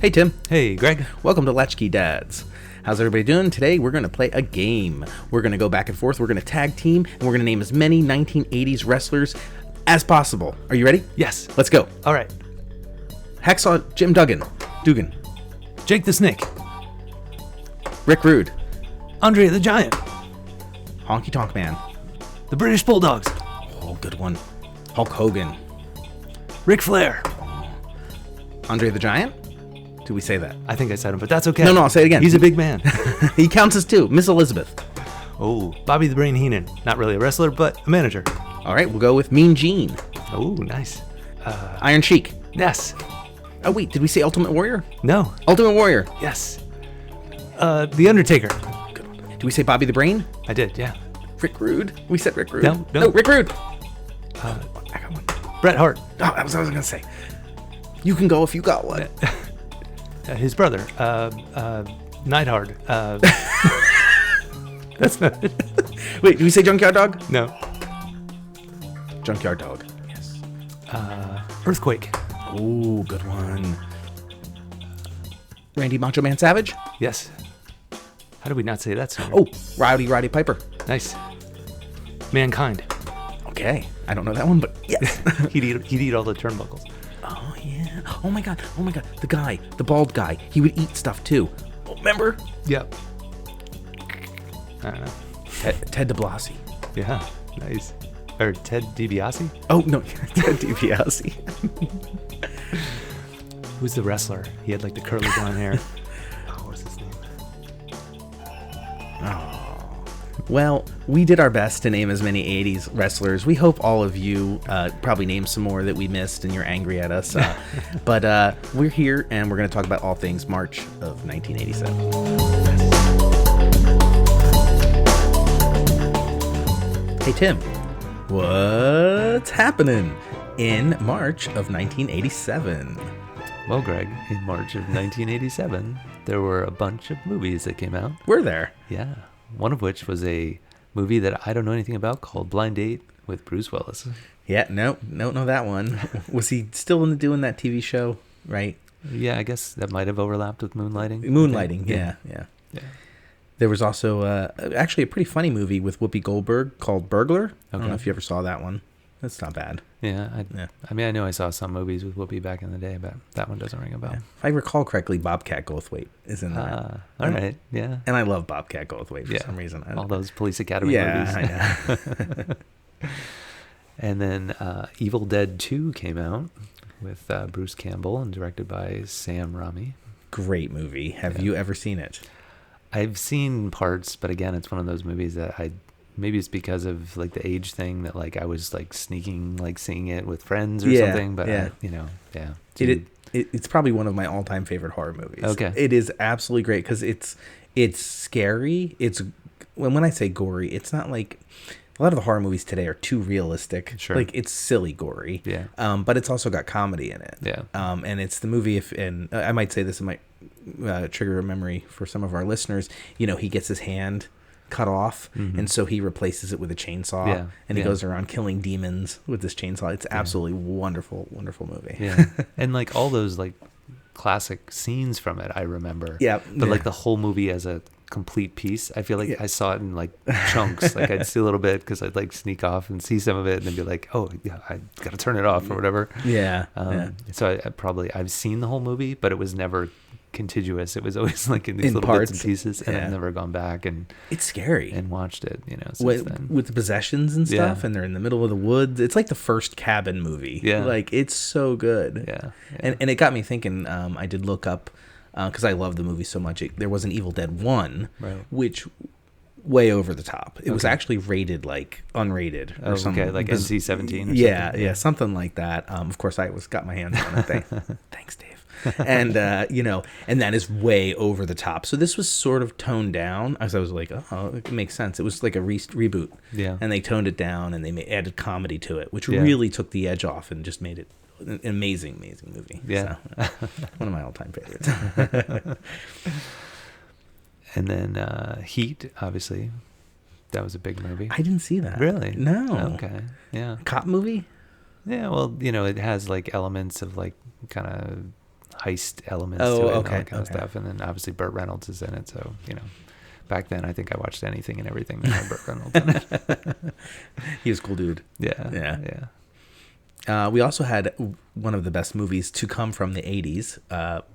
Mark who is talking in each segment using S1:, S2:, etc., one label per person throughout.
S1: Hey Tim.
S2: Hey Greg.
S1: Welcome to Latch-Key Dads. How's everybody doing? Today we're going to play a game. We're going to go back and forth, we're going to tag team, and we're going to name as many 1980s wrestlers as possible. Are you ready?
S2: Yes.
S1: Let's go.
S2: All right.
S1: Hacksaw Jim Dugan.
S2: Jake the Snake.
S1: Rick Rude.
S2: Andre the Giant.
S1: Honky Tonk Man.
S2: The British Bulldogs.
S1: Oh, good one. Hulk Hogan.
S2: Ric Flair.
S1: Andre the Giant? Did we say that?
S2: I think I said him, but that's okay.
S1: No, I'll say it again.
S2: He's a big man.
S1: He counts as two. Miss Elizabeth.
S2: Oh, Bobby the Brain Heenan. Not really a wrestler, but a manager.
S1: All right, we'll go with Mean Gene.
S2: Oh, nice.
S1: Iron Sheik.
S2: Yes.
S1: Oh, wait, did we say Ultimate Warrior?
S2: No.
S1: Ultimate Warrior.
S2: Yes. The Undertaker.
S1: Good one. Did we say Bobby the Brain?
S2: I did, yeah.
S1: Rick Rude. We said Rick Rude.
S2: No.
S1: Rick Rude. I got one.
S2: Bret Hart.
S1: Oh, that was what I was going to say. You can go if you got one.
S2: His brother, Neidhart. That's not it.
S1: Wait, did we say Junkyard Dog?
S2: No.
S1: Junkyard Dog. Yes.
S2: Earthquake.
S1: Oh, good one. Randy Macho Man Savage?
S2: Yes. How did we not say that sooner?
S1: Oh, Roddy Piper.
S2: Nice. Mankind.
S1: Okay. I don't know that one, but yes.
S2: He'd eat all the turnbuckles.
S1: Oh, yeah. Oh, my God. The bald guy. He would eat stuff, too. Oh, remember?
S2: Yep. I don't know.
S1: Ted DiBiase.
S2: Yeah. Nice. Or Ted DiBiase?
S1: Oh, no. Ted DiBiase.
S2: Who's the wrestler? He had like the curly blonde hair. Oh, what was his name?
S1: Oh. Well, we did our best to name as many 80s wrestlers. We hope all of you probably named some more that we missed and you're angry at us. But we're here and we're going to talk about all things March of 1987. Hey, Tim. What's happening in March of 1987?
S2: Well, Greg, in March of 1987, there were a bunch of movies that came out.
S1: We're there.
S2: Yeah. One of which was a movie that I don't know anything about called Blind Date with Bruce Willis.
S1: Yeah, no, know that one. Was he still doing that TV show, right?
S2: Yeah, I guess that might have overlapped with Moonlighting.
S1: Moonlighting, yeah. There was also actually a pretty funny movie with Whoopi Goldberg called Burglar. Okay. I don't know if you ever saw that one. That's not bad.
S2: Yeah, I mean, I know I saw some movies with Whoopi back in the day, but that one doesn't ring a bell. Yeah.
S1: If I recall correctly, Bobcat Goldthwait is in there.
S2: All right, yeah.
S1: And I love Bobcat Goldthwait for some reason.
S2: All those Police Academy movies.
S1: Yeah, I know.
S2: And then Evil Dead 2 came out with Bruce Campbell and directed by Sam Raimi.
S1: Great movie. Have you ever seen it?
S2: I've seen parts, but again, it's one of those movies that maybe it's because of like the age thing that like I was like sneaking like seeing it with friends or something, but
S1: it's probably one of my all-time favorite horror movies.
S2: Okay.
S1: It is absolutely great because it's scary. It's when I say gory, it's not like a lot of the horror movies today are too realistic.
S2: Sure.
S1: Like it's silly gory.
S2: Yeah.
S1: But it's also got comedy in it.
S2: Yeah.
S1: And it's the movie and I might say this in my trigger a memory for some of our listeners. You know, he gets his hand cut off, and so he replaces it with a chainsaw, and he goes around killing demons with this chainsaw. It's absolutely wonderful movie.
S2: Yeah. And like all those like classic scenes from it, I remember.
S1: Yeah.
S2: But like the whole movie as a complete piece, I feel like I saw it in like chunks. Like I'd see a little bit because I'd like sneak off and see some of it and then be like, oh yeah, I gotta turn it off or whatever. So I've seen the whole movie, but it was never contiguous. It was always like in these little
S1: parts,
S2: bits and pieces, and I've never gone back and
S1: it's scary
S2: and watched it, you know, since then.
S1: With the possessions and stuff, and they're in the middle of the woods. It's like the first Cabin movie. Like it's so good. And it got me thinking. I did look up because I love the movie so much. There was an Evil Dead 1, which way over the top. It was actually rated like unrated or something.
S2: Like NC-17 or
S1: something. Something like that. Of course, I got my hands on it. Thanks, Dave. And and that is way over the top. So this was sort of toned down. As I was like, oh, it makes sense. It was like a reboot. Yeah. And they toned it down and they added comedy to it, which really took the edge off and just made it an amazing movie.
S2: Yeah.
S1: So, one of my all-time favorites.
S2: And then Heat, obviously, that was a big movie.
S1: I didn't see that.
S2: Really?
S1: No.
S2: Okay. Yeah.
S1: Cop movie?
S2: Yeah. Well, you know, it has like elements of like kind of heist elements to it and all that kind of
S1: Okay.
S2: stuff. And then obviously Burt Reynolds is in it. So, you know, back then I think I watched anything and everything that had Burt Reynolds in it.
S1: He was a cool dude.
S2: Yeah.
S1: We also had one of the best movies to come from the 80s,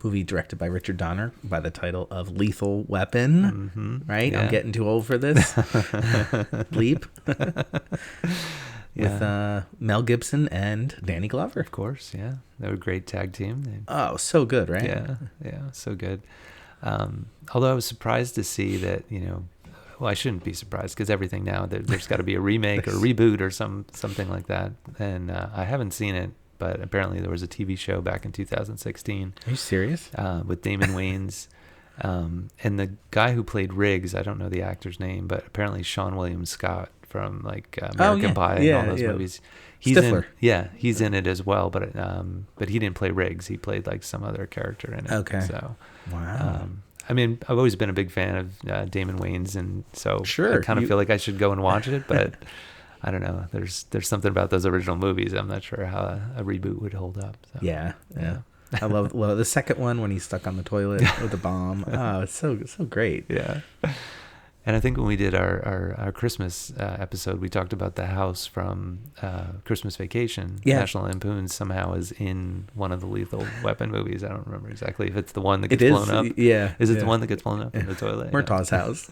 S1: movie directed by Richard Donner by the title of Lethal Weapon, right?
S2: Yeah.
S1: I'm getting too old for this. Leap. With Mel Gibson and Danny Glover.
S2: Of course, yeah. They were a great tag team.
S1: Oh, so good, right?
S2: Yeah, so good. Although I was surprised to see that, you know, well, I shouldn't be surprised because everything now, there's got to be a remake or reboot or something like that. And I haven't seen it, but apparently there was a TV show back in 2016.
S1: Are you serious?
S2: With Damon Wayans. And the guy who played Riggs, I don't know the actor's name, but apparently Sean William Scott from like American Pie and all those movies. He's
S1: Stifler.
S2: He's in it as well, but he didn't play Riggs. He played like some other character in it.
S1: Okay.
S2: So,
S1: wow.
S2: I mean, I've always been a big fan of Damon Wayans, and so
S1: sure,
S2: I kind of feel like I should go and watch it, but I don't know. There's something about those original movies. I'm not sure how a reboot would hold up. So,
S1: yeah. I love the second one when he's stuck on the toilet with the bomb. Oh, it's so great.
S2: Yeah. And I think when we did our Christmas episode, we talked about the house from Christmas Vacation.
S1: Yeah.
S2: National Lampoon somehow is in one of the Lethal Weapon movies. I don't remember exactly if it's the one that gets blown up.
S1: Yeah.
S2: Is it the one that gets blown up in the toilet?
S1: Murtaugh's house.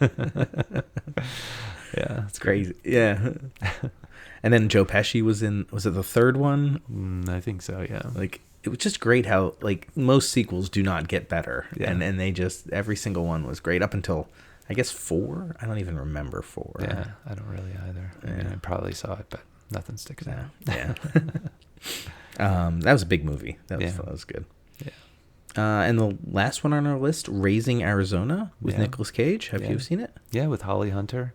S2: Yeah.
S1: It's crazy. Yeah. And then Joe Pesci was it the third one?
S2: I think so, yeah.
S1: Like, it was just great how, like, most sequels do not get better.
S2: Yeah.
S1: And they just, every single one was great up until, I guess, 4? I don't even remember 4.
S2: Yeah, I don't really either. I mean, I probably saw it, but nothing sticks out.
S1: Yeah. That was a big movie. That was good.
S2: Yeah.
S1: And the last one on our list, Raising Arizona with Nicolas Cage. Have you seen it?
S2: Yeah, with Holly Hunter.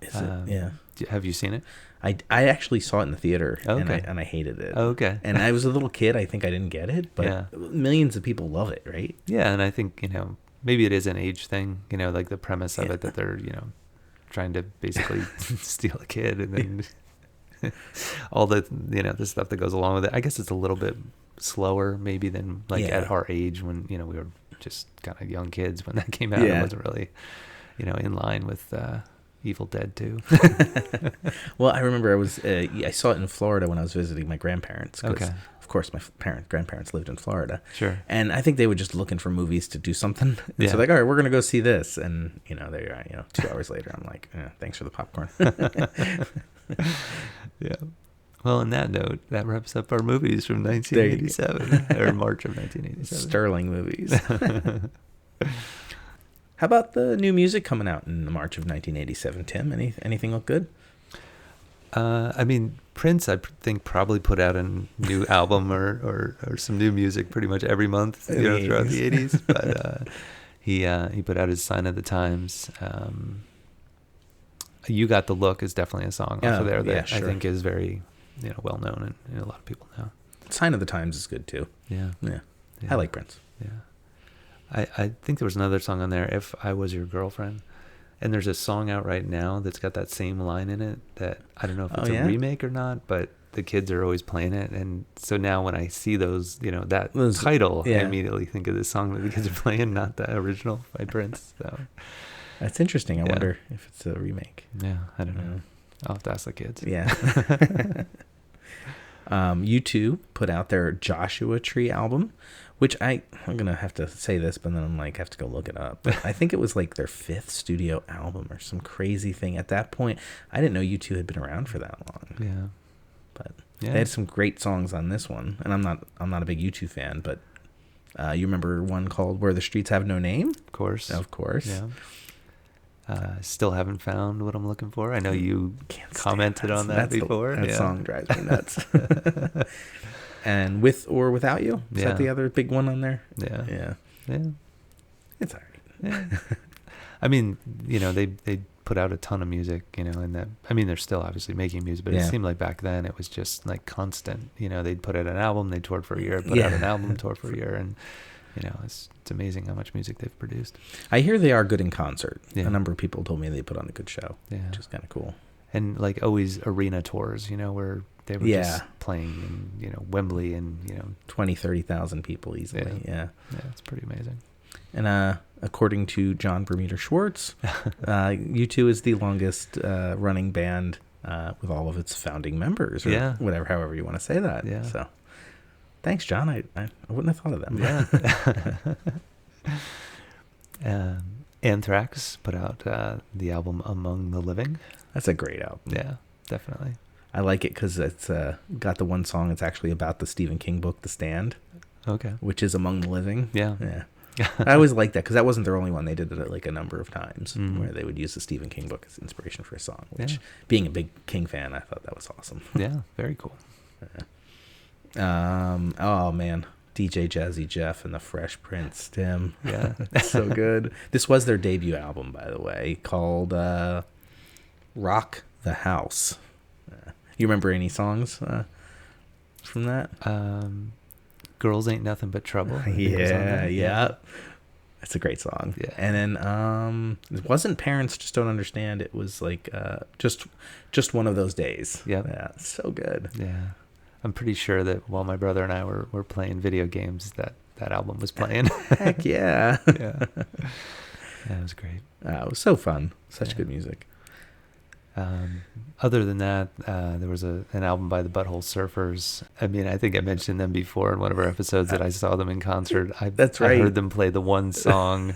S1: Is it? Yeah.
S2: Have you seen it?
S1: I actually saw it in the theater, and I hated it.
S2: Oh, okay.
S1: And I was a little kid. I think I didn't get it, but millions of people love it, right?
S2: Yeah, and I think, you know, maybe it is an age thing, you know, like the premise of it that they're, you know, trying to basically steal a kid and then all the, you know, the stuff that goes along with it. I guess it's a little bit slower maybe than like at our age when, you know, we were just kind of young kids when that came out. It wasn't really, you know, in line with Evil Dead 2.
S1: Well, I remember I saw it in Florida when I was visiting my grandparents.
S2: Okay.
S1: Of course, my grandparents lived in Florida.
S2: Sure.
S1: And I think they were just looking for movies to do something.
S2: Yeah.
S1: So like, all right, we're going to go see this. And, you know, there you are, you know, 2 hours later, I'm like, thanks for the popcorn.
S2: Yeah. Well, on that note, that wraps up our movies from 1987 or March of 1987.
S1: Sterling movies. How about the new music coming out in March of 1987, Tim? Anything look good?
S2: I mean, Prince, I think, probably put out a new album or some new music pretty much every month, you know, throughout the 80s. But he put out his Sign of the Times. You Got the Look is definitely a song off of there that I think is very, you know, well known and a lot of people know.
S1: Sign of the Times is good too.
S2: Yeah.
S1: I like Prince.
S2: Yeah. I think there was another song on there, If I Was Your Girlfriend. And there's a song out right now that's got that same line in it that I don't know if it's a remake or not, but the kids are always playing it. And so now when I see those, you know, that title, I immediately think of the song that the kids are playing, not the original by Prince. So
S1: that's interesting. I wonder if it's a remake.
S2: Yeah, I don't know. I'll have to ask the kids.
S1: Yeah. U2 put out their Joshua Tree album, which I'm going to have to say this, but then I'm like, have to go look it up. But I think it was like their 5th studio album or some crazy thing. At that point, I didn't know U2 had been around for that long.
S2: Yeah.
S1: But they had some great songs on this one. And I'm not a big U2 fan, but you remember one called Where the Streets Have No Name?
S2: Of course.
S1: Yeah.
S2: Still haven't found what I'm looking for. I know you commented on that before.
S1: That song drives me nuts. And With or Without You? Is that the other big one on there?
S2: Yeah.
S1: It's all right.
S2: Yeah. I mean, you know, they put out a ton of music, you know, and that, I mean, they're still obviously making music, but it seemed like back then it was just like constant. You know, they'd put out an album, they toured for a year, put out an album, toured for a year, and you know, it's amazing how much music they've produced.
S1: I hear they are good in concert. A number of people told me they put on a good show, which is kind of cool.
S2: And like always arena tours, you know, where they were just playing in, Wembley and,
S1: 20, 30,000 people easily. Yeah.
S2: Yeah, it's pretty amazing.
S1: And according to John Bermuda Schwartz, U2 is the longest running band with all of its founding members, or however you want to say that.
S2: Yeah.
S1: So, thanks, John. I wouldn't have thought of that.
S2: Yeah. Anthrax put out the album Among the Living.
S1: That's a great album.
S2: Yeah, definitely.
S1: I like it because it's got the one song that's actually about the Stephen King book, The Stand.
S2: Okay.
S1: Which is Among the Living.
S2: Yeah.
S1: Yeah. I always liked that because that wasn't their only one. They did it like a number of times where they would use the Stephen King book as inspiration for a song, which, being a big King fan, I thought that was awesome.
S2: Yeah, very cool.
S1: Oh, man. DJ Jazzy Jeff and the Fresh Prince, Tim.
S2: Yeah.
S1: So good. This was their debut album, by the way, called Rock the House. You remember any songs from that?
S2: Girls Ain't Nothing But Trouble.
S1: Yeah. That's a great song.
S2: Yeah.
S1: And then it wasn't Parents Just Don't Understand. It was like just one of those days.
S2: Yep.
S1: Yeah. So good.
S2: Yeah. I'm pretty sure that while my brother and I were playing video games, that album was playing.
S1: Heck yeah.
S2: Yeah. Yeah, it was great.
S1: It was so fun. Such good music.
S2: Other than that, there was an album by the Butthole Surfers. I mean, I think I mentioned them before in one of our episodes that I saw them in concert.
S1: That's right.
S2: I heard them play the one song,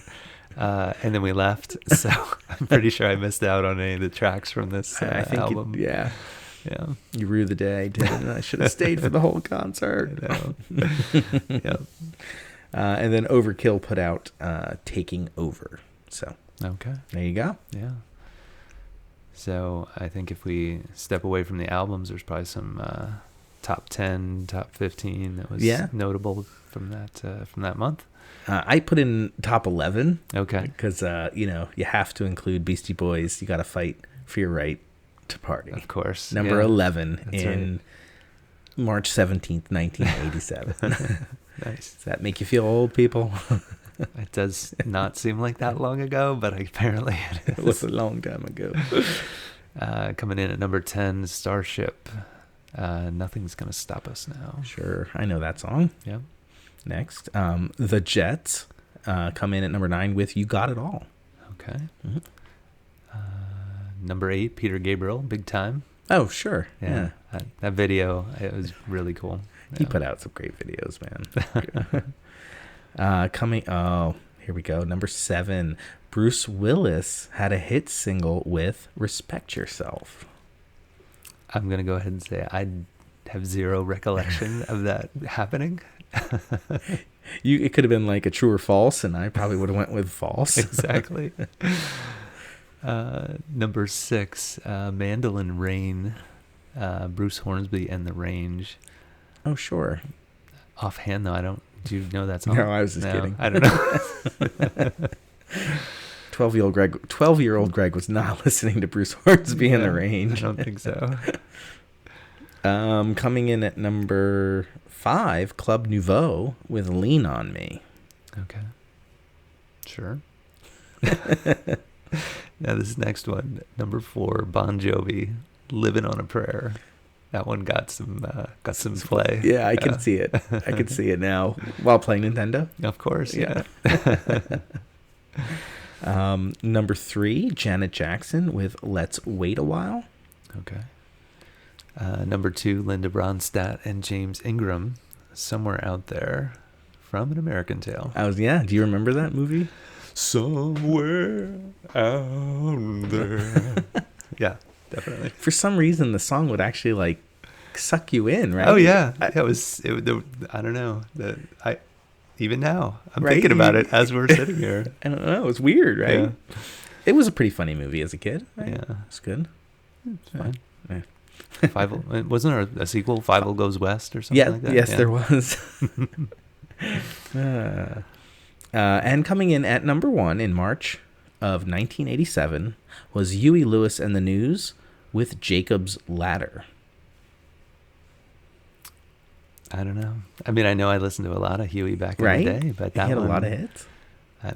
S2: and then we left. So I'm pretty sure I missed out on any of the tracks from this album.
S1: Yeah. You rue the day, didn't I? Should have stayed for the whole concert.
S2: Yep.
S1: And then Overkill put out Taking Over. So
S2: okay,
S1: there you go.
S2: Yeah. So I think if we step away from the albums, there's probably some top 10, top 15 that was notable from that month.
S1: I put in top 11.
S2: Okay.
S1: Because, you have to include Beastie Boys. You got to fight for your right to party.
S2: Of course.
S1: Number 11 in March 17th, 1987.
S2: Nice.
S1: Does that make you feel old, people?
S2: It does not seem like that long ago, but apparently it is.
S1: It was a long time ago.
S2: Coming in at number 10, Starship. Nothing's Gonna Stop Us Now.
S1: Sure. I know that song.
S2: Yep.
S1: Next, The Jets come in at number 9 with You Got It All.
S2: Okay. Mm-hmm. Number 8, Peter Gabriel, Big Time.
S1: Oh, sure. Yeah.
S2: That video, it was really cool.
S1: He put out some great videos, man. Here we go. Number 7, Bruce Willis had a hit single with Respect Yourself.
S2: I'm going to go ahead and say I have zero recollection of that happening.
S1: It could have been like a true or false, and I probably would have went with false.
S2: Exactly. Number 6, Mandolin Rain, Bruce Hornsby and the Range.
S1: Oh, sure.
S2: Offhand, though, do you know that song?
S1: No, I was just kidding.
S2: I don't know.
S1: 12-year-old Greg was not listening to Bruce Hornsby and the Range.
S2: I don't think so.
S1: Coming in at number 5, Club Nouveau with Lean on Me.
S2: Okay. Sure. Now this next one, number 4, Bon Jovi, Living on a Prayer. That one got some play.
S1: Yeah, I can see it. I can see it now while playing Nintendo.
S2: Of course, yeah.
S1: Number 3, Janet Jackson with Let's Wait a While.
S2: Okay. Number 2, Linda Ronstadt and James Ingram, Somewhere Out There, from An American Tale.
S1: Do you remember that movie?
S2: Somewhere out there. Yeah, definitely.
S1: For some reason, the song would actually like suck you in, right?
S2: Oh yeah, I don't know. Even now, I'm thinking about it as we're sitting here.
S1: I don't know. It's weird, right?
S2: Yeah.
S1: It was a pretty funny movie as a kid. Right?
S2: Yeah,
S1: it's good.
S2: It's fine. Yeah. Wasn't there a sequel? Five Goes West or something like that?
S1: Yes, there was. And coming in at number 1 in March of 1987 was Huey Lewis and the News with Jacob's Ladder.
S2: I don't know. I mean, I know I listened to a lot of Huey back in the day, but that
S1: he had a lot of hits.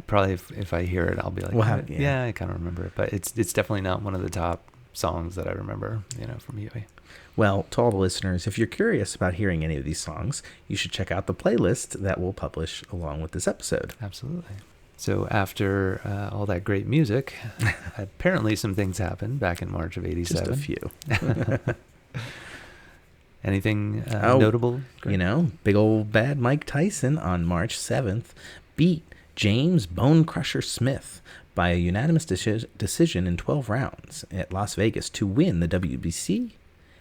S2: Probably if I hear it, I'll be like, I kind of remember it. But it's definitely not one of the top songs that I remember, from Huey.
S1: Well, to all the listeners, if you're curious about hearing any of these songs, you should check out the playlist that we'll publish along with this episode.
S2: Absolutely. So after all that great music, apparently some things happened back in March of 87.
S1: Just a few.
S2: Anything notable?
S1: Big old bad Mike Tyson on March 7th beat James Bone Crusher Smith by a unanimous decision in 12 rounds at Las Vegas to win the WBC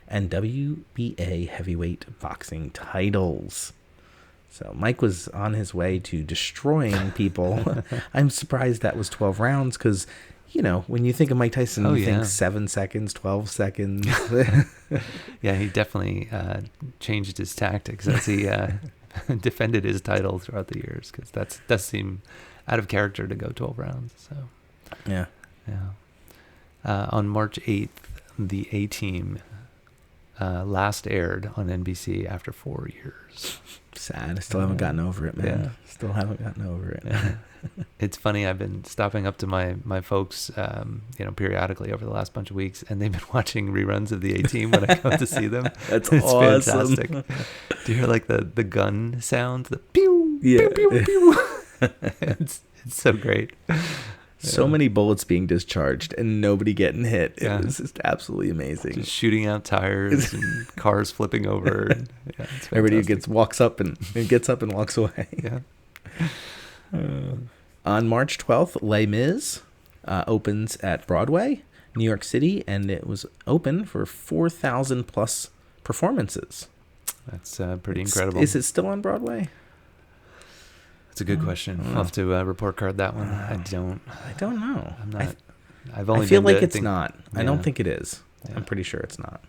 S1: and WBA heavyweight boxing titles. So Mike was on his way to destroying people. I'm surprised that was 12 rounds because, when you think of Mike Tyson, you think 7 seconds, 12 seconds.
S2: Yeah, he definitely changed his tactics as he defended his title throughout the years, because that does seem out of character to go 12 rounds. So
S1: yeah.
S2: On March 8th, the A-Team last aired on NBC after 4 years.
S1: Sad. I still haven't gotten over it, man.
S2: Yeah.
S1: Still haven't gotten over it.
S2: Yeah. It's funny. I've been stopping up to my folks, periodically over the last bunch of weeks, and they've been watching reruns of the A-Team when I go to see them.
S1: It's
S2: awesome.
S1: Fantastic.
S2: Do you hear like the gun sound? The pew,
S1: yeah.
S2: pew, pew, pew. It's so great.
S1: So many bullets being discharged and nobody getting hit. It was just absolutely amazing.
S2: Just shooting out tires and cars flipping over. Yeah,
S1: everybody walks up and gets up and walks away.
S2: Yeah.
S1: On March 12th, Les Mis opens at Broadway, New York City, and it was open for 4,000 plus performances.
S2: That's pretty incredible.
S1: Is it still on Broadway?
S2: That's a good question. I'll have to report card that one. I don't know. I'm not. I
S1: feel like it's not. Yeah. I don't think it is. Yeah. I'm pretty sure it's not.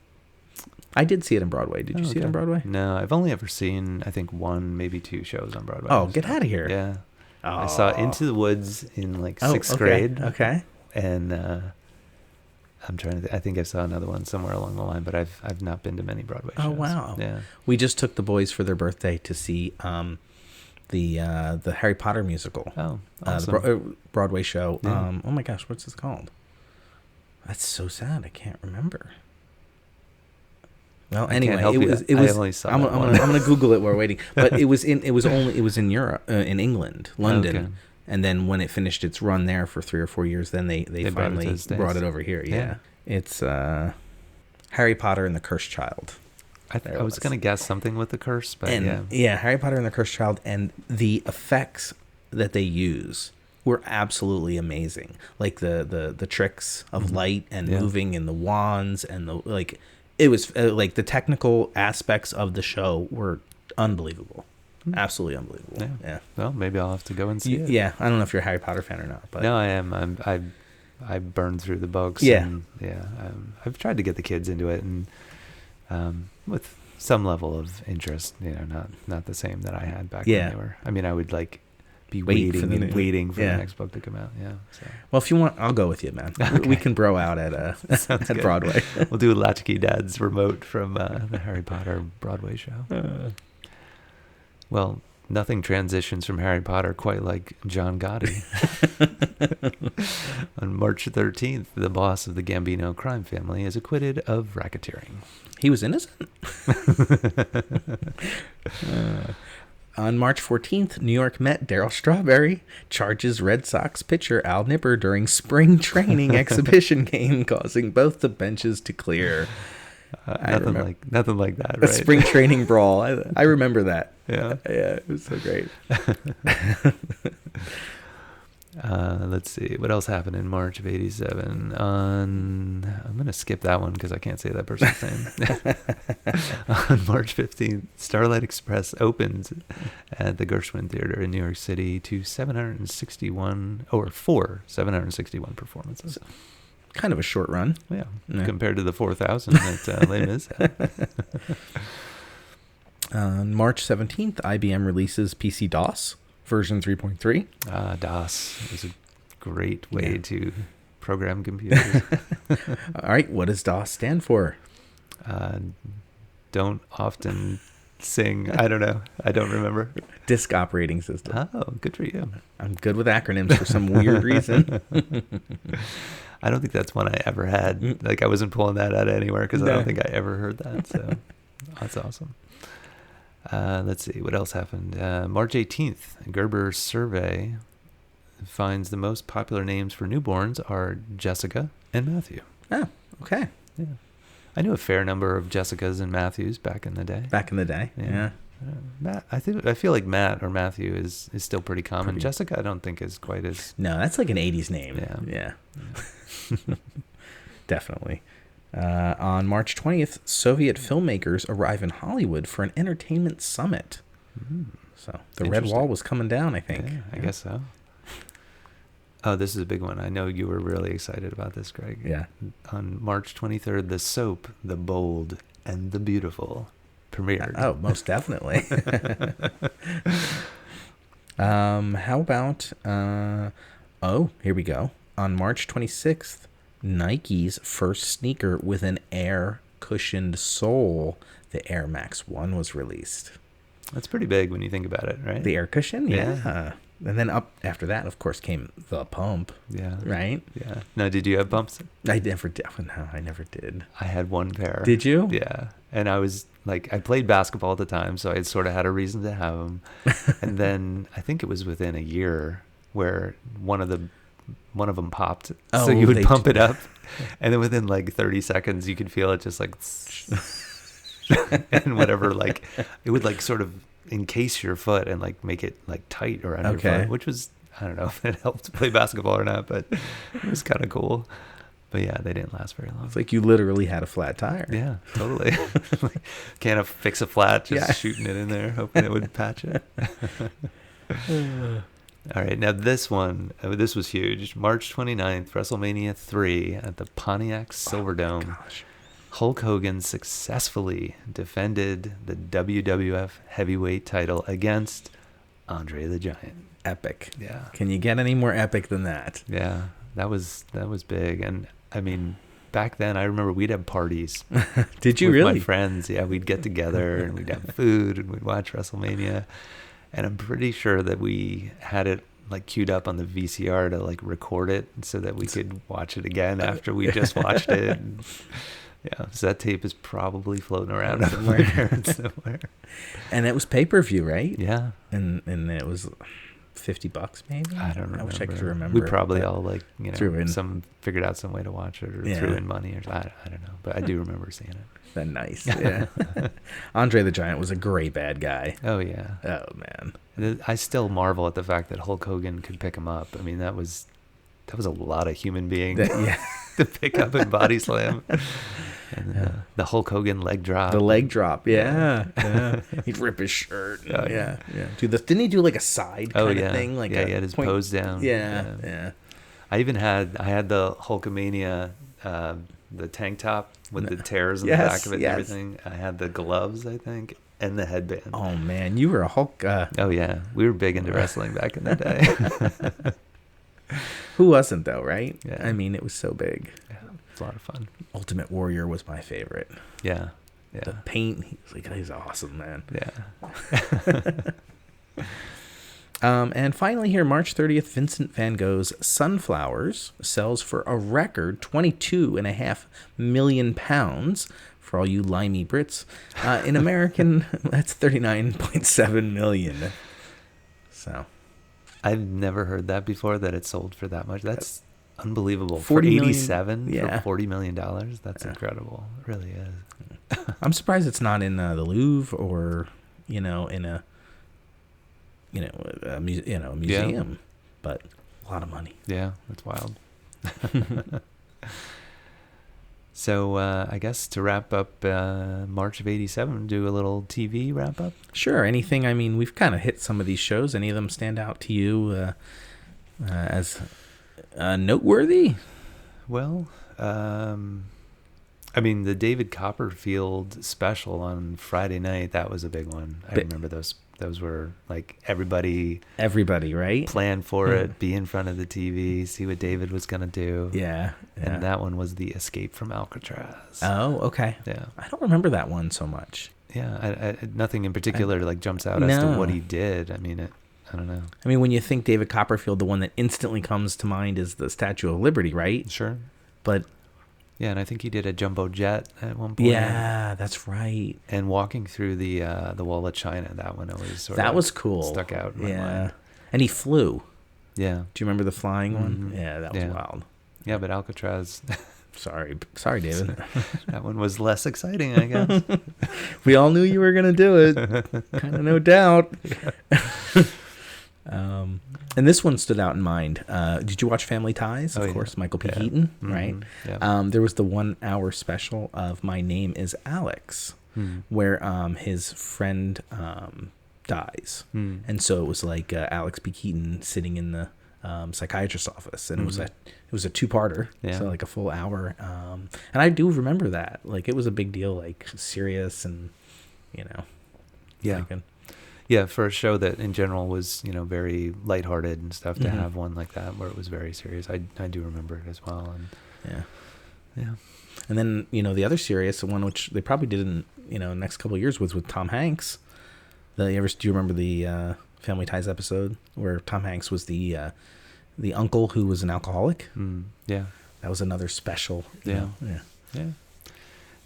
S1: I did see it on Broadway. Did you see it on Broadway?
S2: No, I've only ever seen, I think, 1, maybe 2 shows on Broadway.
S1: Oh, get out of here.
S2: Yeah. Oh. I saw Into the Woods in like 6th grade.
S1: Okay.
S2: And I'm trying to I think I saw another one somewhere along the line, but I've not been to many Broadway shows.
S1: Oh, wow.
S2: Yeah.
S1: We just took the boys for their birthday to see the Harry Potter musical.
S2: Oh, awesome.
S1: The Broadway show.
S2: Yeah.
S1: Oh my gosh, what's this called? That's so sad. I can't remember. Well, anyway, it was.
S2: I only saw
S1: I'm gonna Google it while we're waiting. But it was in Europe, in England, London,
S2: okay.
S1: And then when it finished its run there for 3 or 4 years, then they finally brought it over here. Yeah. It's Harry Potter and the Cursed Child.
S2: I was gonna guess something with the curse, but
S1: Harry Potter and the Cursed Child, and the effects that they use were absolutely amazing. Like the tricks of light and moving and the wands and it was like the technical aspects of the show were unbelievable. Absolutely unbelievable. Yeah.
S2: Well, maybe I'll have to go and see it.
S1: Yeah. I don't know if you're a Harry Potter fan or not, but
S2: no, I am. I burned through the books.
S1: Yeah.
S2: And, I've tried to get the kids into it, and with some level of interest, not the same that I had back when they were. I mean, I would be waiting for the next book to come out. Yeah. So.
S1: Well, if you want, I'll go with you, man. Okay. We can bro out at Broadway.
S2: We'll do a Latch-Key Dads remote from the Harry Potter Broadway show. Well, nothing transitions from Harry Potter quite like John Gotti. On March 13th, the boss of the Gambino crime family is acquitted of racketeering.
S1: He was innocent? On March 14th, New York Met Darryl Strawberry charges Red Sox pitcher Al Nipper during spring training exhibition game, causing both the benches to clear.
S2: Nothing like that, right?
S1: A spring training brawl. I remember that.
S2: Yeah.
S1: Yeah, it was so great.
S2: Let's see. What else happened in March of 87? I'm going to skip that one because I can't say that person's name. On March 15th, Starlight Express opens at the Gershwin Theater in New York City to 761 performances.
S1: Kind of a short run.
S2: Yeah. Compared to the 4,000 that Les Mis had.
S1: On March 17th, IBM releases PC DOS version 3.3.
S2: DOS is a great way to program computers.
S1: All right, what does DOS stand for?
S2: Don't often sing. I don't know. I don't remember.
S1: Disk Operating System.
S2: Oh, good for you.
S1: I'm good with acronyms for some weird reason.
S2: I don't think that's one I ever had. Like I wasn't pulling that out anywhere because I don't think I ever heard that. So that's awesome. Let's see what else happened. March 18th, Gerber's survey finds the most popular names for newborns are Jessica and Matthew.
S1: Oh, okay.
S2: Yeah. I knew a fair number of Jessicas and Matthews back in the day.
S1: Yeah.
S2: Matt, I feel like Matt or Matthew is still pretty common. Jessica, I don't think is quite as.
S1: No, that's like an 80s name. Yeah. Definitely. On March 20th, Soviet filmmakers arrive in Hollywood for an entertainment summit. So the Red Wall was coming down, I think.
S2: Yeah, I guess so. Oh, this is a big one. I know you were really excited about this, Greg.
S1: Yeah.
S2: On March 23rd, the soap, The Bold and the Beautiful premiered.
S1: Oh, most definitely. How about, here we go. On March 26th, Nike's first sneaker with an air cushioned sole, the Air Max 1, was released.
S2: That's pretty big when you think about it, right?
S1: The air cushion? Yeah. And then up after that, of course, came the pump.
S2: Yeah.
S1: Right?
S2: Yeah. Now, did you have pumps?
S1: I never did. No, I never did.
S2: I had one pair.
S1: Did you?
S2: Yeah. And I was like, I played basketball at the time, so I sort of had a reason to have them. And then I think it was within a year where one of them popped.
S1: Oh,
S2: so you would pump it up, and then within like 30 seconds, you could feel it just like, and whatever, like it would like sort of encase your foot and like make it like tight around your foot, which was, I don't know if it helped play basketball or not, but it was kind of cool. But yeah, they didn't last very long.
S1: It's like you literally had a flat tire.
S2: Yeah, totally. Like, can't fix a flat, just shooting it in there, hoping it would patch it. All right, now this one, this was huge. March 29th, WrestleMania 3 at the Pontiac Silverdome. Hulk Hogan successfully defended the WWF Heavyweight title against Andre the Giant.
S1: Epic.
S2: Yeah.
S1: Can you get any more epic than that?
S2: Yeah, that was big. And I mean, back then, I remember we'd have parties.
S1: Did you
S2: with
S1: really?
S2: My friends, yeah, we'd get together and we'd have food and we'd watch WrestleMania. And I'm pretty sure that we had it like queued up on the VCR to like record it so that we could watch it again after we just watched it. And, yeah, so that tape is probably floating around somewhere.
S1: And it was pay-per-view, right?
S2: Yeah.
S1: And it was $50 maybe?
S2: I don't remember.
S1: I wish I could remember.
S2: We probably all like,
S1: threw in.
S2: some figured out some way to watch it or threw in money or I don't know, but I do remember seeing it.
S1: That's nice. Yeah. Andre the Giant was a great bad guy.
S2: Oh yeah.
S1: Oh man.
S2: I still marvel at the fact that Hulk Hogan could pick him up. I mean, that was a lot of human being to pick up and body slam. And the Hulk Hogan leg drop.
S1: The leg drop, yeah. He'd rip his shirt. Yeah. Didn't he do like a side kind of thing? Like
S2: he had his pose down.
S1: Yeah.
S2: I had the Hulkamania, the tank top with the tears in the back of it and everything. I had the gloves, I think, and the headband.
S1: Oh man, you were a Hulk.
S2: Oh yeah, we were big into wrestling back in the day.
S1: Who wasn't though, right?
S2: Yeah.
S1: I mean, it was so big.
S2: Yeah, it's a lot of fun.
S1: Ultimate Warrior was my favorite.
S2: Yeah.
S1: The paint, he's awesome, man.
S2: Yeah.
S1: And finally here, March 30th, Vincent van Gogh's Sunflowers sells for a record £22.5 million. For all you limey Brits. In American, that's $39.7 million. So,
S2: I've never heard that before, that it sold for that much. That's unbelievable.
S1: 40
S2: for 87
S1: million,
S2: for $40 million, that's incredible. It really is.
S1: I'm surprised it's not in the Louvre or, in a museum. But a lot of money.
S2: Yeah, that's wild. So I guess to wrap up March of 87, do a little TV wrap up?
S1: Sure. Anything, I mean, we've kind of hit some of these shows. Any of them stand out to you as noteworthy?
S2: Well, I mean, the David Copperfield special on Friday night, that was a big one. I remember those. Those were like everybody, right?
S1: Planned
S2: for it, be in front of the TV, see what David was going to do.
S1: Yeah.
S2: And that one was the Escape from Alcatraz.
S1: Oh, okay.
S2: Yeah.
S1: I don't remember that one so much.
S2: Yeah. Nothing in particular like jumps out as to what he did. I mean, I don't know.
S1: I mean, when you think David Copperfield, the one that instantly comes to mind is the Statue of Liberty, right?
S2: Sure.
S1: But
S2: yeah, and I think he did a jumbo jet at one point.
S1: Yeah, that's right.
S2: And walking through the Wall of China, that one always sort of
S1: that was cool.
S2: Stuck out in my mind.
S1: And he flew.
S2: Yeah.
S1: Do you remember the flying
S2: Mm-hmm.
S1: one? Yeah, that was wild.
S2: Yeah, but Alcatraz.
S1: Sorry, David.
S2: That one was less exciting, I guess.
S1: We all knew you were gonna do it. Kind of no doubt. And this one stood out in mind. Did you watch Family Ties? Of course, Michael P. Keaton, right? Yeah. There was the 1 hour special of My Name is Alex, where his friend dies. And so it was like Alex P. Keaton sitting in the psychiatrist's office, and it was a 2-parter, so like a full hour. And I do remember that. Like, it was a big deal, like serious and,
S2: Yeah. Yeah, for a show that in general was, very lighthearted and stuff, to have one like that where it was very serious. I do remember it as well. And yeah.
S1: And then, the other serious one, which they probably did in, next couple of years, was with Tom Hanks. Do you remember the Family Ties episode where Tom Hanks was the uncle who was an alcoholic?
S2: Yeah.
S1: That was another special.
S2: Yeah.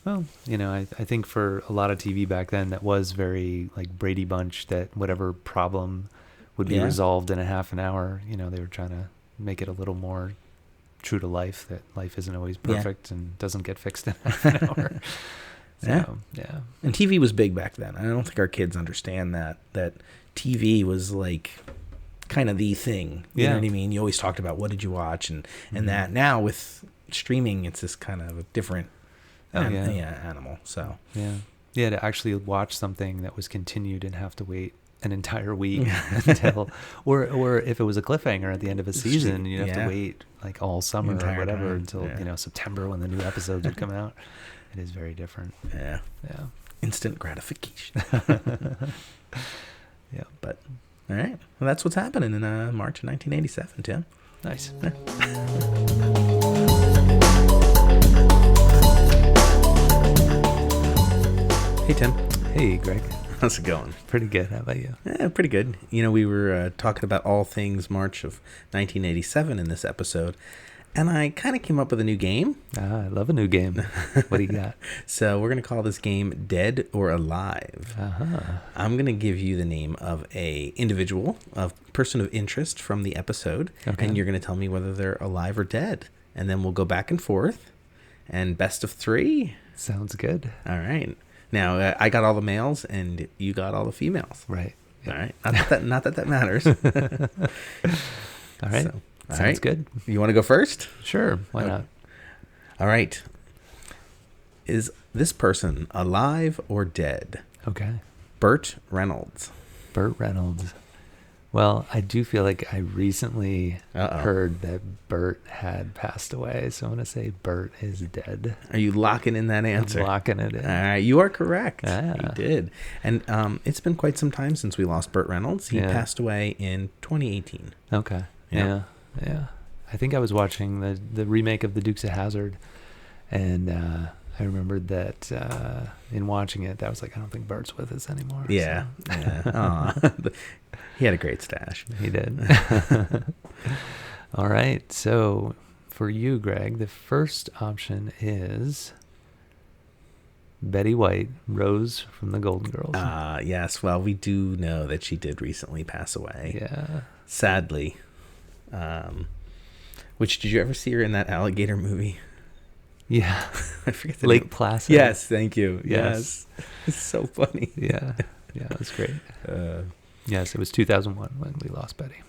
S2: Well, I think for a lot of TV back then, that was very like Brady Bunch, that whatever problem would be resolved in a half an hour. They were trying to make it a little more true to life, that life isn't always perfect and doesn't get fixed in half an hour. So, yeah. And
S1: TV was big back then. I don't think our kids understand that TV was like kind of the thing. You know what I mean? You always talked about what did you watch and that. Now with streaming, it's this kind of a different animal. So
S2: to actually watch something that was continued and have to wait an entire week until, or if it was a cliffhanger at the end of a season, you have to wait like all summer or whatever until September when the new episodes would come out. It is very different. Yeah.
S1: Instant gratification. Yeah, but all right. Well, that's what's happening in March of 1987, Tim.
S2: Nice.
S1: Hey, Tim.
S2: Hey, Greg.
S1: How's it going?
S2: Pretty good. How about you?
S1: Yeah, pretty good. We were talking about all things March of 1987 in this episode, and I kind of came up with a new game.
S2: I love a new game. What do you got?
S1: So we're going to call this game Dead or Alive. I'm going to give you the name of a individual, a person of interest from the episode, and you're going to tell me whether they're alive or dead. And then we'll go back and forth, and best of 3.
S2: Sounds good.
S1: All right. Now, I got all the males, and you got all the females.
S2: Right.
S1: All right. Not that matters.
S2: All right. Sounds good.
S1: You want to go first?
S2: Sure. Why not?
S1: All right. Is this person alive or dead?
S2: Okay.
S1: Burt Reynolds.
S2: Burt Reynolds. Well, I do feel like I recently heard that Burt had passed away, so I'm going to say Burt is dead.
S1: Are you locking in that answer?
S2: I'm locking it in.
S1: You are correct. You did. And it's been quite some time since we lost Burt Reynolds. He passed away in 2018.
S2: Okay. Yeah. I think I was watching the remake of The Dukes of Hazzard, and I remembered that in watching it, that was like, I don't think Burt's with us anymore.
S1: Yeah. So. Yeah. He had a great stash.
S2: He did. All right. So for you, Greg, the first option is Betty White, Rose from the Golden Girls.
S1: Yes. Well, we do know that she did recently pass away.
S2: Yeah.
S1: Sadly. Which, did you ever see her in that alligator movie?
S2: Yeah.
S1: I forget the
S2: Lake
S1: name.
S2: Placid.
S1: Yes, thank you. Yes. It's so funny.
S2: Yeah. Yeah, that's great. Yes, it was 2001 when we lost Betty.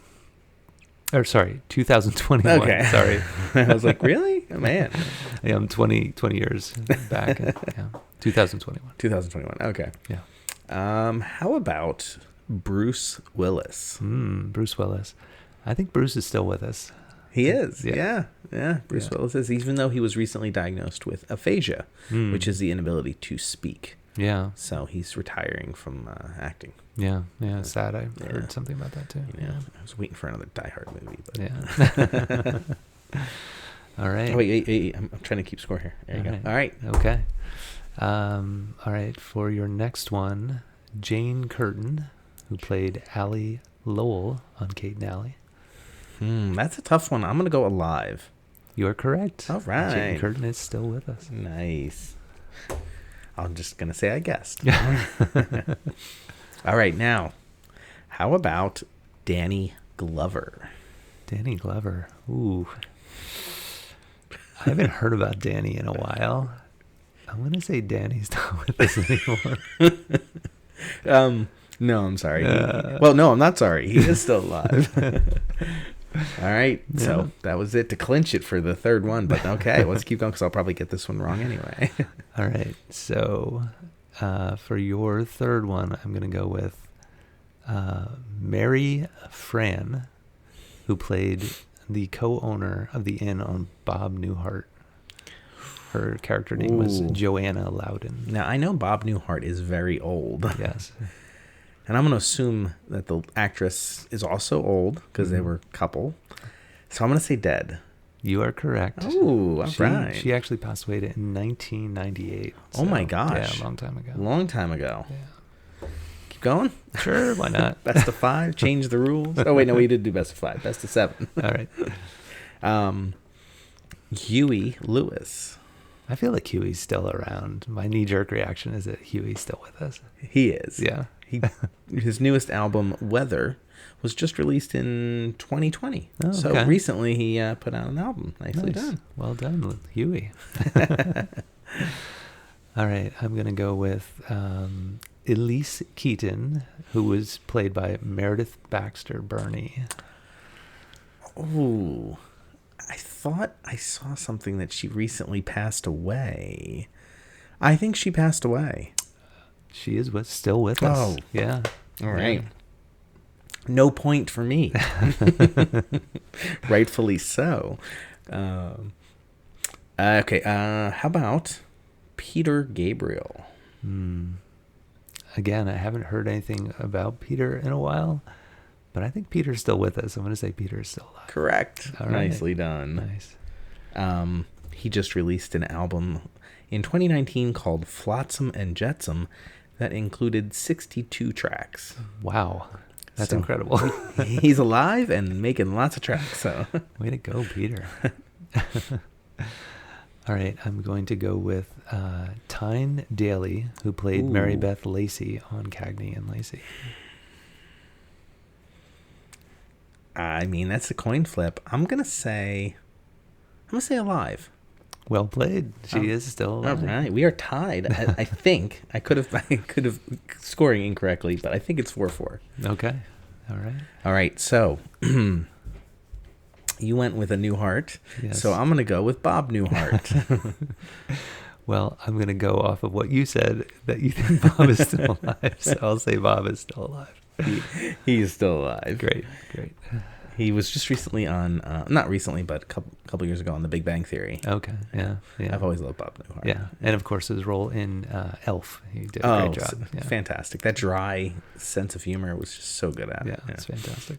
S2: Or sorry, 2021.
S1: Okay.
S2: Sorry.
S1: I was like, really? Oh, man.
S2: Yeah, I'm 20 years back. 2021.
S1: 2021. Okay.
S2: Yeah.
S1: How about Bruce Willis?
S2: Bruce Willis. I think Bruce is still with us.
S1: He is. Yeah. Bruce Willis is, even though he was recently diagnosed with aphasia, which is the inability to speak.
S2: Yeah.
S1: So he's retiring from acting.
S2: Yeah. Sad. I heard something about that too.
S1: Yeah. I was waiting for another Die Hard movie. But.
S2: Yeah. All right.
S1: Oh, wait. I'm trying to keep score here. There you go. All right.
S2: Okay. All right. For your next one, Jane Curtin, who played Allie Lowell on Kate and Alley.
S1: That's a tough one. I'm going to go alive.
S2: You're correct.
S1: All right.
S2: Jane Curtin is still with us.
S1: Nice. I'm just going to say I guessed. All right. Now, how about Danny Glover?
S2: Danny Glover. Ooh. I haven't heard about Danny in a while. I'm going to say Danny's not with us anymore.
S1: No, I'm sorry. No, I'm not sorry. He is still alive. All right. Yeah. So that was it to clinch it for the third one. But okay, let's keep going because I'll probably get this one wrong anyway.
S2: All right. So for your third one, I'm going to go with Mary Fran, who played the co-owner of the inn on Bob Newhart. Her character name was Joanna Loudon.
S1: Now, I know Bob Newhart is very old.
S2: Yes.
S1: And I'm going to assume that the actress is also old because they were a couple. So I'm going to say dead.
S2: You are correct.
S1: Oh, all right.
S2: She actually passed away in 1998.
S1: So, oh, my gosh.
S2: Yeah, a long time ago.
S1: Long time ago.
S2: Yeah.
S1: Keep going?
S2: Sure, why not?
S1: Best of 5, change the rules. Oh, wait, no, we did do best of 5. Best of 7.
S2: All right.
S1: Huey Lewis.
S2: I feel like Huey's still around. My knee-jerk reaction is that Huey's still with us.
S1: He is.
S2: Yeah.
S1: His newest album, Weather, was just released in 2020.
S2: Oh, okay.
S1: So recently he put out an album. Nicely done.
S2: Well done, Huey. All right, I'm going to go with Elise Keaton, who was played by Meredith Baxter Burney.
S1: Oh, I thought I saw something that she recently passed away. I think she passed away.
S2: She is still with us.
S1: Oh.
S2: Yeah.
S1: All right. Yeah. No point for me. Rightfully so. Okay. How about Peter Gabriel?
S2: Again, I haven't heard anything about Peter in a while, but I think Peter's still with us. I'm going to say Peter's still alive.
S1: Correct.
S2: All right.
S1: Nicely done.
S2: Nice.
S1: He just released an album in 2019 called Flotsam and Jetsam that included 62 tracks.
S2: Wow. That's incredible.
S1: He's alive and making lots of tracks. So
S2: way to go, Peter. All right, I'm going to go with Tyne Daly, who played Mary Beth Lacey on Cagney and Lacey.
S1: I mean, that's a coin flip. I'm gonna say alive.
S2: Well played. She is still alive.
S1: All right, we are tied. I think I could have scoring incorrectly, but I think it's 4-4.
S2: Okay. All right.
S1: So you went with a Newhart.
S2: Yes.
S1: So I'm gonna go with Bob Newhart.
S2: Well, I'm gonna go off of what you said that you think Bob is still alive. So I'll say Bob is still alive.
S1: He is still alive.
S2: Great.
S1: He was just recently on, not recently, but a couple years ago on The Big Bang Theory.
S2: Okay, yeah.
S1: I've always loved Bob Newhart.
S2: Yeah, and of course his role in Elf. He did a great job. Yeah.
S1: Fantastic. That dry sense of humor was just so good at it.
S2: Yeah, it's fantastic.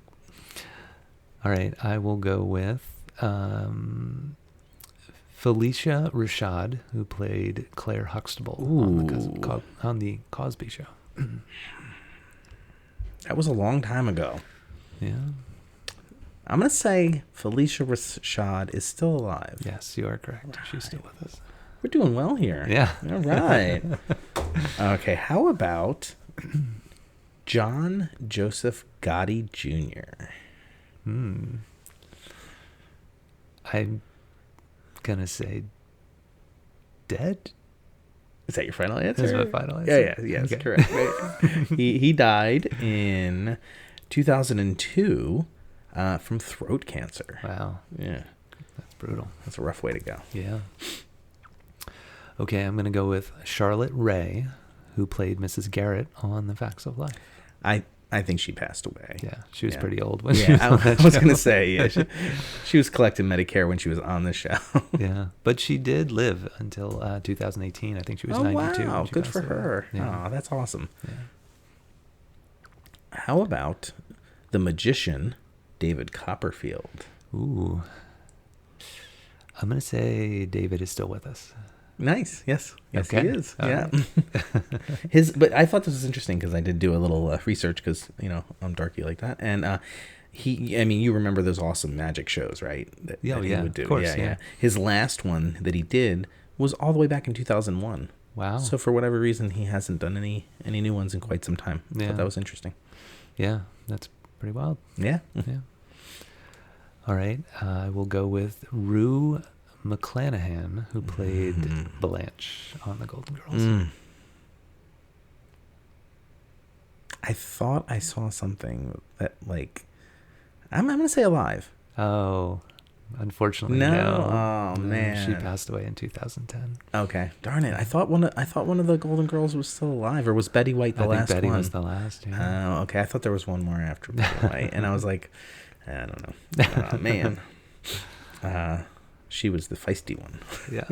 S2: All right, I will go with Felicia Rashad, who played Claire Huxtable on the Cosby Show.
S1: That was a long time ago.
S2: Yeah.
S1: I'm going to say Felicia Rashad is still alive.
S2: Yes, you are correct. She's still with us.
S1: We're doing well here.
S2: Yeah.
S1: All right. Okay, how about John Joseph Gotti Jr.?
S2: I'm going to say dead.
S1: Is that your final answer?
S2: That's my final answer.
S1: Yes, okay. Correct. Right. He died in 2002 from throat cancer.
S2: Wow.
S1: Yeah.
S2: That's brutal.
S1: That's a rough way to go.
S2: Yeah. Okay, I'm going to go with Charlotte Rae, who played Mrs. Garrett on The Facts of Life.
S1: I think she passed away.
S2: Yeah, she was pretty old when she was
S1: on that show. I was going to say, she was collecting Medicare when she was on the show.
S2: Yeah, but she did live until 2018. I think she was 92.
S1: Wow, good for her. Yeah. Oh, that's awesome.
S2: Yeah.
S1: How about the magician, David Copperfield?
S2: Ooh. I'm going to say David is still with us.
S1: Nice. Yes. Yes,
S2: Okay.
S1: he is.
S2: All
S1: Yeah.
S2: right.
S1: But I thought this was interesting because I did do a little research because, I'm darky like that. And you remember those awesome magic shows, right? That he would do.
S2: Of course, yeah.
S1: His last one that he did was all the way back in 2001.
S2: Wow.
S1: So for whatever reason, he hasn't done any new ones in quite some time.
S2: Yeah.
S1: But that was interesting.
S2: Yeah, that's pretty wild.
S1: Yeah.
S2: Yeah. All right. I will go with Rue McClanahan, who played Blanche on The Golden Girls.
S1: I thought I saw something that, I'm going to say alive.
S2: Oh, unfortunately,
S1: no.
S2: No.
S1: Oh, man.
S2: She passed away in 2010.
S1: Okay. Darn it. I thought one of the Golden Girls was still alive, or was Betty White the last one?
S2: I think Betty was the last, yeah.
S1: Oh, okay. I thought there was one more after Betty White, and I was like, I don't know. Oh, man. She was the feisty one.
S2: Yeah.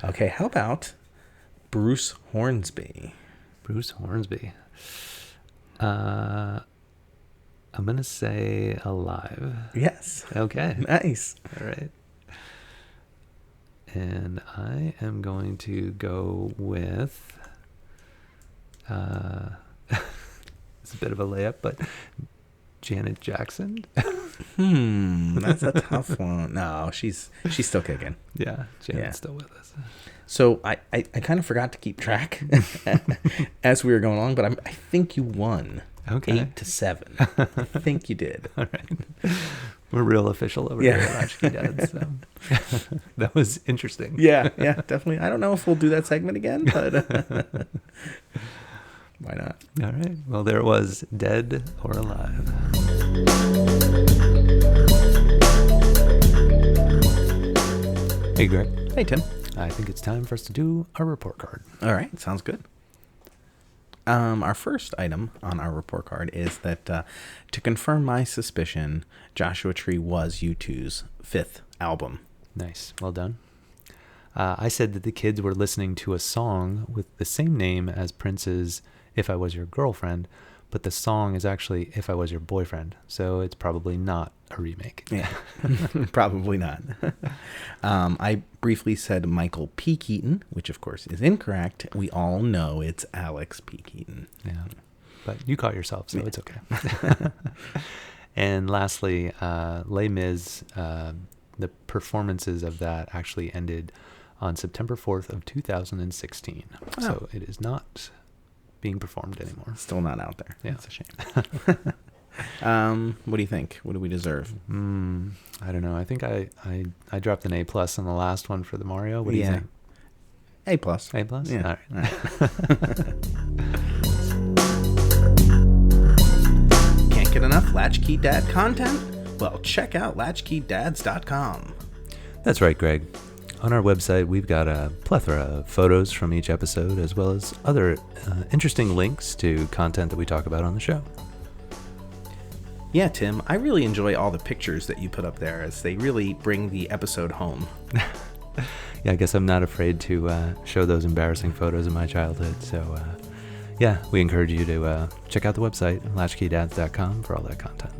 S1: Okay, how about Bruce Hornsby?
S2: Bruce Hornsby. I'm going to say alive.
S1: Yes.
S2: Okay.
S1: Nice.
S2: All right. And I am going to go with... it's a bit of a layup, but Janet Jackson.
S1: That's a tough one. No, she's still kicking.
S2: Yeah, Janet's still with us.
S1: So I kind of forgot to keep track as we were going along, but I think you won.
S2: Okay.
S1: 8-7. I think you did.
S2: All right. We're real official over here at Latch-Key Dads. So. That was interesting.
S1: Yeah, definitely. I don't know if we'll do that segment again, but why not?
S2: All right. Well, there it was, Dead or Alive. Hey, Greg.
S1: Hey, Tim.
S2: I think it's time for us to do our report card.
S1: All right. Sounds good. Our first item on our report card is that to confirm my suspicion, Joshua Tree was U2's 5th album.
S2: Nice. Well done. I said that the kids were listening to a song with the same name as Prince's If I Was Your Girlfriend, but the song is actually If I Was Your Boyfriend, so it's probably not a remake.
S1: Yeah, probably not. I briefly said Michael P. Keaton, which of course is incorrect. We all know it's Alex P. Keaton.
S2: Yeah, but you caught yourself, so it's okay. And lastly, Les Mis, the performances of that actually ended on September 4th of 2016. Oh. So it is not being performed anymore.
S1: Still not out there.
S2: Yeah.
S1: That's a shame. What do you think? What do we deserve?
S2: I don't know. I think I dropped an A+ on the last one for the Mario. What do you think?
S1: A+.
S2: A+?
S1: Yeah.
S2: All right.
S1: Can't get enough Latch-Key Dad content? Well, check out latchkeydads.com.
S2: That's right, Greg. On our website, we've got a plethora of photos from each episode, as well as other interesting links to content that we talk about on the show.
S1: Yeah, Tim, I really enjoy all the pictures that you put up there, as they really bring the episode home.
S2: Yeah, I guess I'm not afraid to show those embarrassing photos of my childhood. So, yeah, we encourage you to check out the website, latchkeydads.com, for all that content.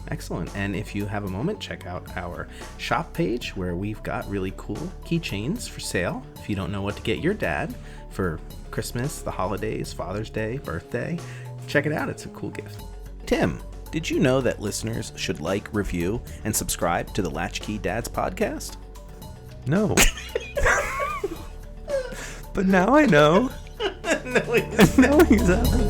S1: Excellent. And if you have a moment, check out our shop page where we've got really cool keychains for sale. If you don't know what to get your dad for Christmas, the holidays, Father's Day, birthday, check it out. It's a cool gift. Tim, did you know that listeners should like, review, and subscribe to the Latch-Key Dads podcast?
S2: No. But now I know.
S1: No, exactly.